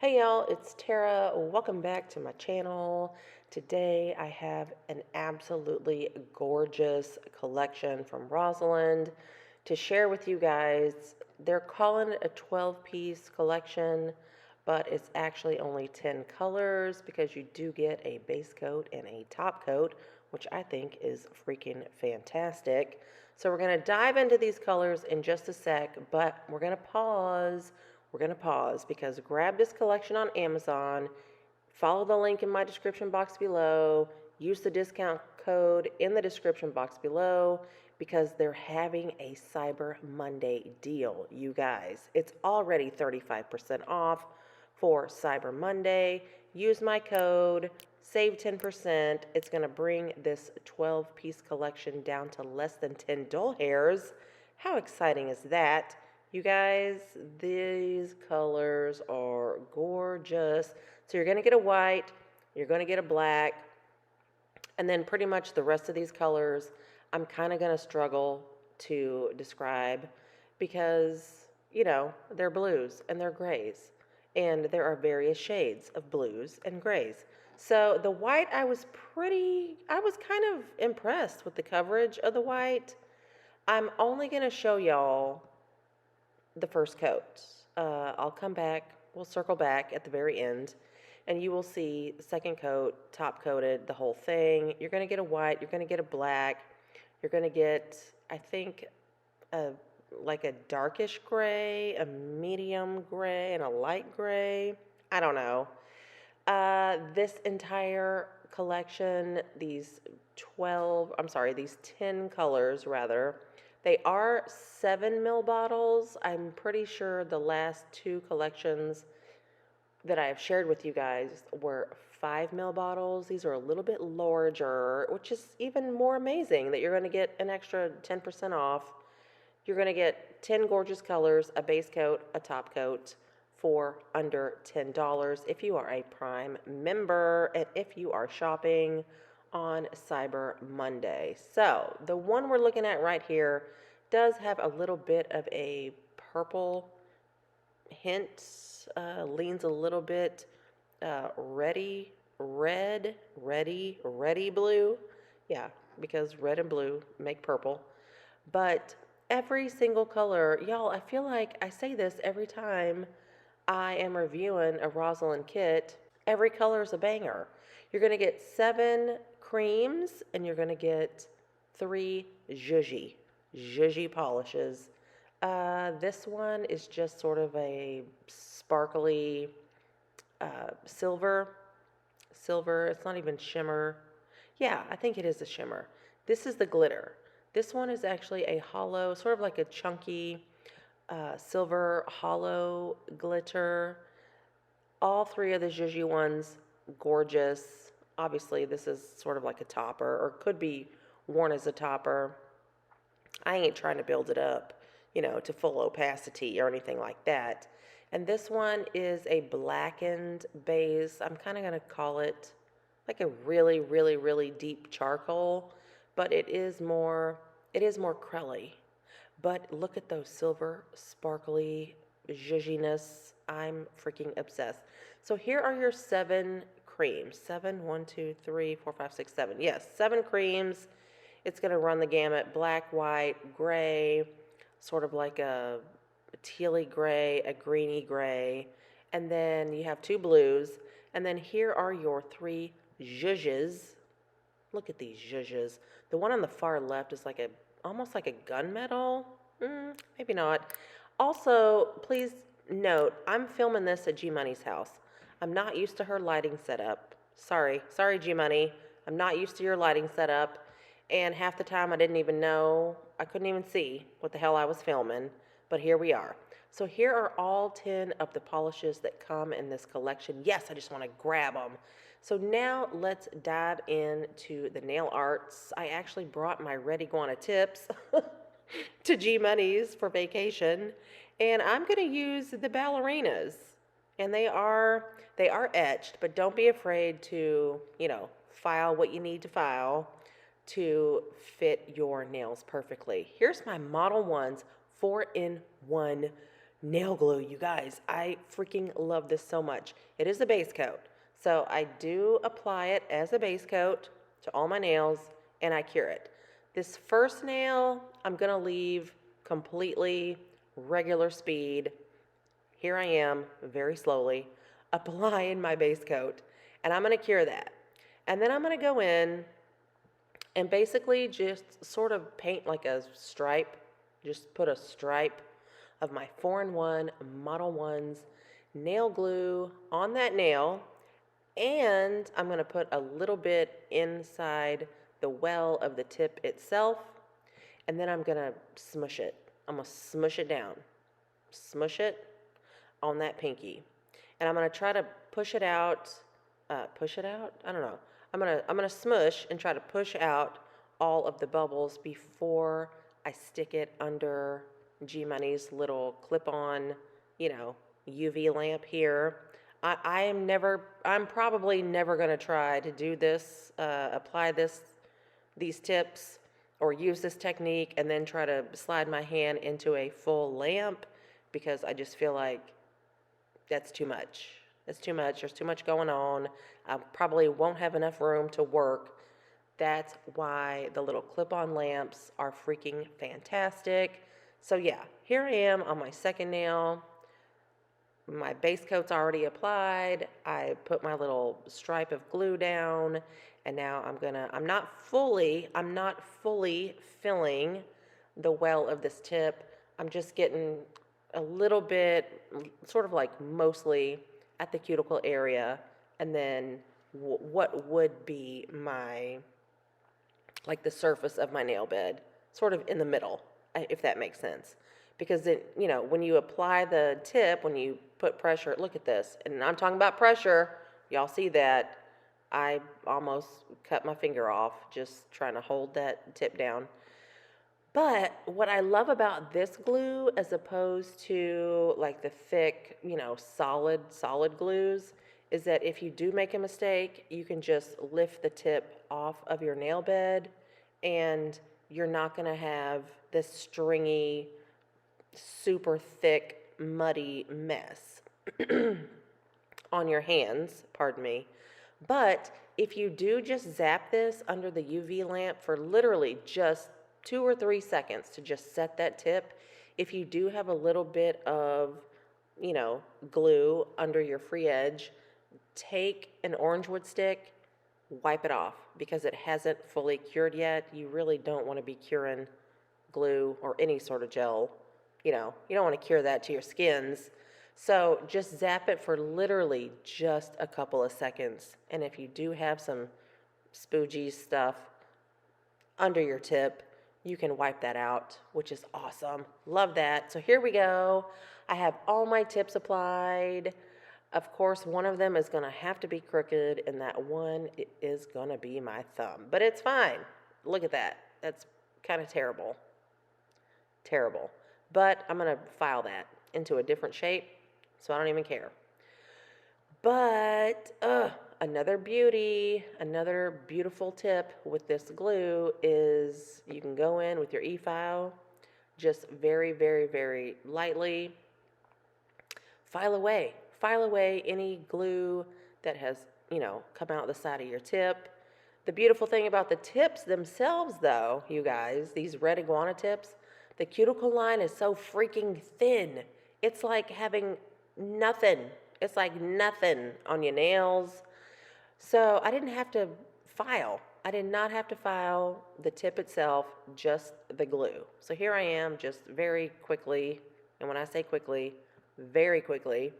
Hey y'all, it's Tara. Welcome back to my channel. Today I have an absolutely gorgeous collection from Rosalind to share with you guys. They're calling it a 12-piece collection, but it's actually only 10 colors because you do get a base coat and a top coat, which I think is freaking fantastic. So we're going to dive into these colors in just a sec, but we're going to pause. We're going to pause because grab this collection on Amazon, follow the link in my description box below, use the discount code in the description box below because they're having a Cyber Monday deal, you guys. It's already 35% off for Cyber Monday. Use my code, save 10%. It's going to bring this 12-piece collection down to less than 10 dull hairs. How exciting is that? You guys, these colors are gorgeous. So you're going to get a white, you're going to get a black, and then pretty much the rest of these colors I'm kind of going to struggle to describe because, they're blues and they're grays. And there are various shades of blues and grays. So the white, I was kind of impressed with the coverage of the white. I'm only going to show y'all the first coat. I'll come back, we'll circle back at the very end, and you will see the second coat, top coated, the whole thing. You're going to get a white, you're going to get a black, you're going to get, I think, like a darkish gray, a medium gray, and a light gray. I don't know. This entire collection, these 10 colors rather, they are 7 ml bottles. I'm pretty sure the last two collections that I have shared with you guys were 5 ml bottles. These are a little bit larger, which is even more amazing that you're going to get an extra 10% off. You're going to get 10 gorgeous colors, a base coat, a top coat for under $10 if you are a Prime member and if you are shopping on Cyber Monday. So the one we're looking at right here does have a little bit of a purple hint, leans a little bit ready blue. Yeah, because red and blue make purple. But every single color, y'all, I feel like I say this every time I am reviewing a Rosalind kit. Every color is a banger. You're going to get 7 creams and you're going to get 3 zhuzhy polishes. This one is just sort of a sparkly silver. It's not even shimmer. Yeah, I think it is a shimmer. This is the glitter. This one is actually a hollow, sort of like a chunky silver hollow glitter. All 3 of the zhuzhy ones, gorgeous. Obviously, this is sort of like a topper, or could be worn as a topper. I ain't trying to build it up, to full opacity or anything like that. And this one is a blackened base. I'm kind of going to call it like a really, really, really deep charcoal, but it is more crelly. But look at those silver, sparkly zhuzhiness. I'm freaking obsessed. So here are your 7 creams. 7, 1, 2, 3, 4, 5, 6, 7. Yes, 7 creams. It's going to run the gamut: black, white, gray, sort of like a tealy gray, a greeny gray. And then you have 2 blues. And then here are your 3 zhuzhes. Look at these zhuzhes. The one on the far left is like almost like a gunmetal. Maybe not. Also, please note, I'm filming this at G Money's house. I'm not used to her lighting setup. Sorry, G Money. I'm not used to your lighting setup. And half the time I didn't even know, I couldn't even see what the hell I was filming. But here we are. So here are all 10 of the polishes that come in this collection. Yes, I just want to grab them. So now let's dive into the nail arts. I actually brought my Red Iguana tips to G Money's for vacation, and I'm going to use the ballerinas. And they are etched, but don't be afraid to, file what you need to file to fit your nails perfectly. Here's my Model 1's 4-in-1 nail glue, you guys. I freaking love this so much. It is a base coat. So I do apply it as a base coat to all my nails and I cure it. This first nail, I'm gonna leave completely regular speed. Here I am, very slowly, applying my base coat, and I'm gonna cure that. And then I'm gonna go in and basically just sort of paint like a stripe, just put a stripe of my 4-in-1 Model 1's nail glue on that nail, and I'm going to put a little bit inside the well of the tip itself, and then I'm going to smush it. I'm going to smush it down, smush it on that pinky, and I'm going to try to push it out, I don't know. I'm gonna smush and try to push out all of the bubbles before I stick it under G Money's little clip-on, UV lamp here. I'm probably never gonna try to do this, apply these tips or use this technique and then try to slide my hand into a full lamp because I just feel like that's too much. It's too much. There's too much going on. I probably won't have enough room to work. That's why the little clip-on lamps are freaking fantastic. So yeah, here I am on my second nail. My base coat's already applied. I put my little stripe of glue down, and now I'm not fully filling the well of this tip. I'm just getting a little bit, sort of like mostly at the cuticle area, and then what would be like the surface of my nail bed, sort of in the middle, if that makes sense. Because when you apply the tip, when you put pressure, look at this, and I'm talking about pressure, y'all see that, I almost cut my finger off just trying to hold that tip down. But what I love about this glue as opposed to like the thick, solid glues is that if you do make a mistake, you can just lift the tip off of your nail bed and you're not going to have this stringy, super thick, muddy mess on your hands, pardon me. But if you do just zap this under the UV lamp for literally just 2 or 3 seconds to just set that tip, if you do have a little bit of, glue under your free edge, take an orange wood stick, wipe it off because it hasn't fully cured yet. You really don't want to be curing glue or any sort of gel. You don't want to cure that to your skins. So just zap it for literally just a couple of seconds. And if you do have some spoogey stuff under your tip, you can wipe that out, which is awesome. Love that. So here we go. I have all my tips applied. Of course, one of them is going to have to be crooked, and that one is going to be my thumb. But it's fine. Look at that. That's kind of terrible. Terrible. But I'm going to file that into a different shape, so I don't even care. But, another beautiful tip with this glue is you can go in with your e-file, just very, very, very lightly, file away any glue that has, come out the side of your tip. The beautiful thing about the tips themselves, though, you guys, these red iguana tips, the cuticle line is so freaking thin. It's like having nothing. It's like nothing on your nails. So I didn't have to file. I did not have to file the tip itself, just the glue. So here I am, just very quickly, and when I say quickly, very quickly,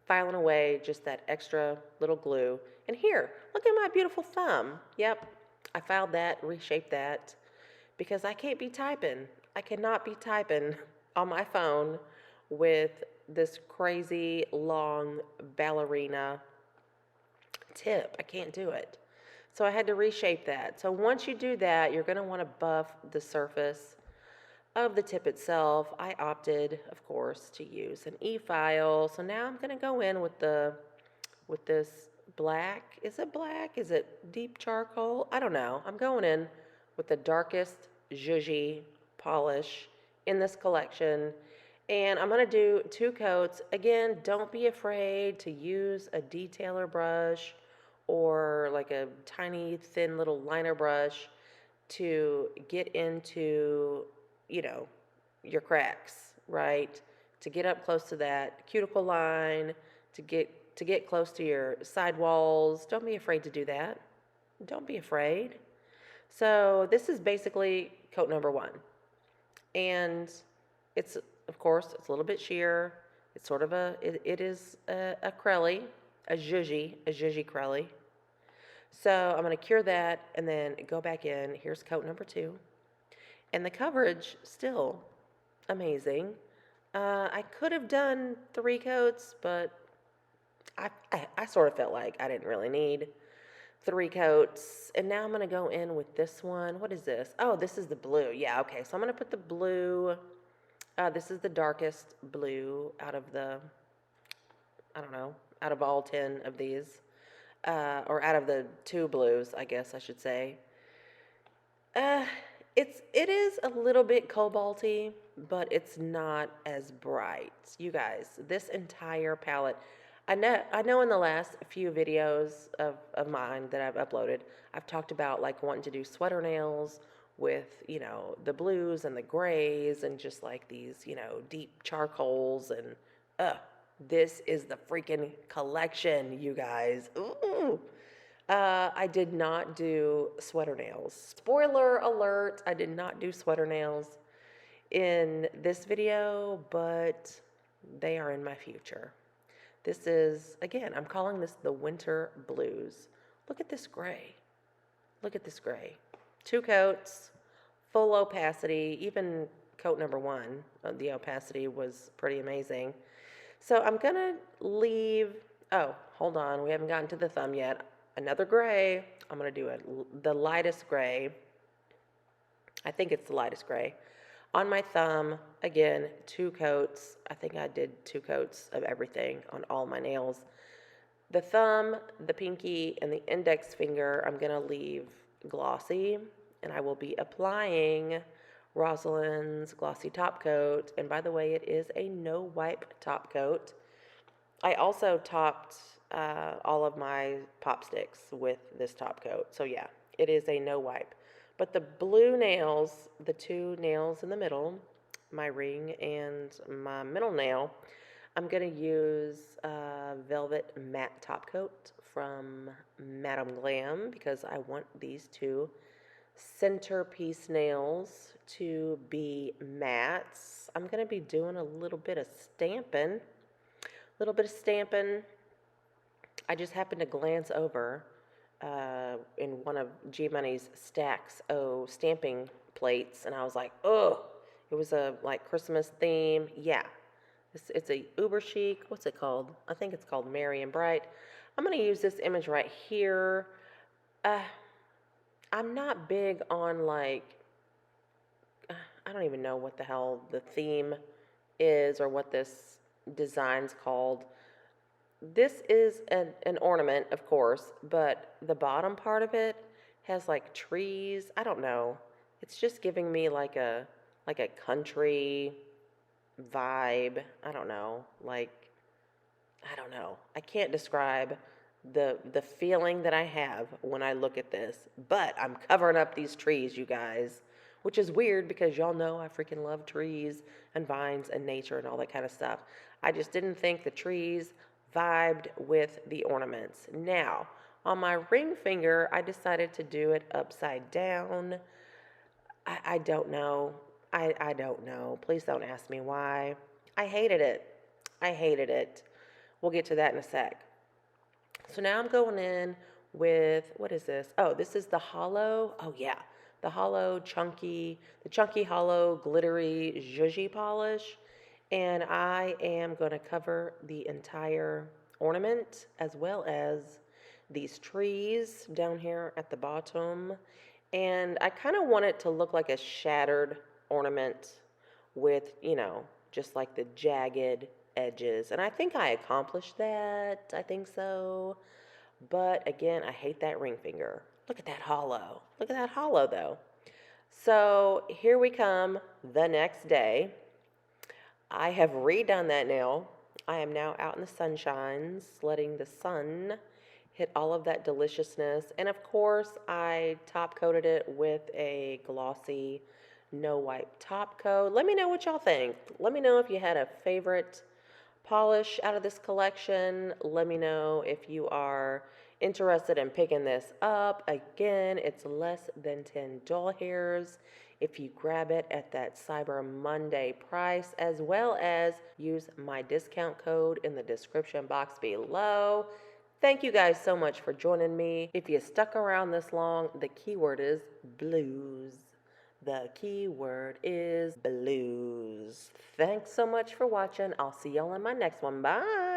filing away just that extra little glue. And here, look at my beautiful thumb. Yep, I filed that, reshaped that, because I can't be typing. I cannot be typing on my phone with this crazy long ballerina tip. I can't do it. So I had to reshape that. So once you do that, you're going to want to buff the surface of the tip itself. I opted, of course, to use an e-file. So now I'm going to go in with this black. Is it black? Is it deep charcoal? I don't know. I'm going in with the darkest zhuzhy polish in this collection. And I'm going to do 2 coats. Again, don't be afraid to use a detailer brush or like a tiny thin little liner brush to get into, you know, your cracks, right? To get up close to that cuticle line, to get close to your sidewalls. Don't be afraid to do that. Don't be afraid. So this is basically coat number 1. And it's, of course, it's a little bit sheer. It's sort of it is a crelly, a zhuzhy crelly. So I'm going to cure that and then go back in. Here's coat number 2. And the coverage, still amazing. I could have done 3 coats, but I sort of felt like I didn't really need 3 coats. And now I'm going to go in with this one. What is this? Oh, this is the blue. Yeah, okay. So I'm going to put the blue. This is the darkest blue out of the, I don't know, out of all 10 of these. Or out of the 2 blues, I guess I should say. Uh, it is a little bit cobalty, but it's not as bright. You guys, this entire palette, I know in the last few videos of mine that I've uploaded, I've talked about like wanting to do sweater nails with, the blues and the grays and just like these, deep charcoals and this is the freaking collection, you guys. Ooh. I did not do sweater nails. Spoiler alert, I did not do sweater nails in this video, but they are in my future. This is, again, I'm calling this the winter blues. Look at this gray. Look at this gray. 2 coats, full opacity. Even coat number 1, the opacity was pretty amazing. So I'm going to leave, oh, hold on, we haven't gotten to the thumb yet. Another gray. I'm going to do the lightest gray. I think it's the lightest gray. On my thumb, again, 2 coats. I think I did 2 coats of everything on all my nails. The thumb, the pinky, and the index finger, I'm going to leave glossy. And I will be applying Rosalind's glossy top coat. And by the way, it is a no wipe top coat. I also topped all of my pop sticks with this top coat. So yeah, it is a no wipe. But the blue nails, the 2 nails in the middle, my ring and my middle nail, I'm going to use Velvet Matte Top Coat from Madame Glam because I want these 2 centerpiece nails to be mattes. I'm going to be doing a little bit of stamping. I just happened to glance over in one of G Money's Stacks stamping plates, and I was like, oh, it was a like Christmas theme. Yeah, it's a uber chic. What's it called? I think it's called Merry and Bright. I'm gonna use this image right here. I'm not big on like I don't even know what the hell the theme is or what this design's called. This is an ornament, of course, but the bottom part of it has like trees. I don't know. It's just giving me like a country vibe. I don't know. I don't know. I can't describe the feeling that I have when I look at this. But I'm covering up these trees, you guys, which is weird because y'all know I freaking love trees and vines and nature and all that kind of stuff. I just didn't think the trees vibed with the ornaments. Now, on my ring finger, I decided to do it upside down. I don't know. I don't know. Please don't ask me why. I hated it. I hated it. We'll get to that in a sec. So now I'm going in with, what is this? Oh, this is the hollow. Oh, yeah. The chunky hollow glittery zhuzhy polish. And I am going to cover the entire ornament as well as these trees down here at the bottom. And I kind of want it to look like a shattered ornament with, just like the jagged edges. And I think I accomplished that. I think so. But again, I hate that ring finger. Look at that hollow. Look at that hollow, though. So here we come the next day. I have redone that nail. I am now out in the sunshines, letting the sun hit all of that deliciousness. And of course, I top coated it with a glossy no wipe top coat. Let me know what y'all think. Let me know if you had a favorite polish out of this collection. Let me know if you are interested in picking this up. Again, it's less than 10 doll hairs if you grab it at that Cyber Monday price, as well as use my discount code in the description box below. Thank you guys so much for joining me. If you stuck around this long, the keyword is blues. The keyword is blues. Thanks so much for watching. I'll see y'all in my next one. Bye.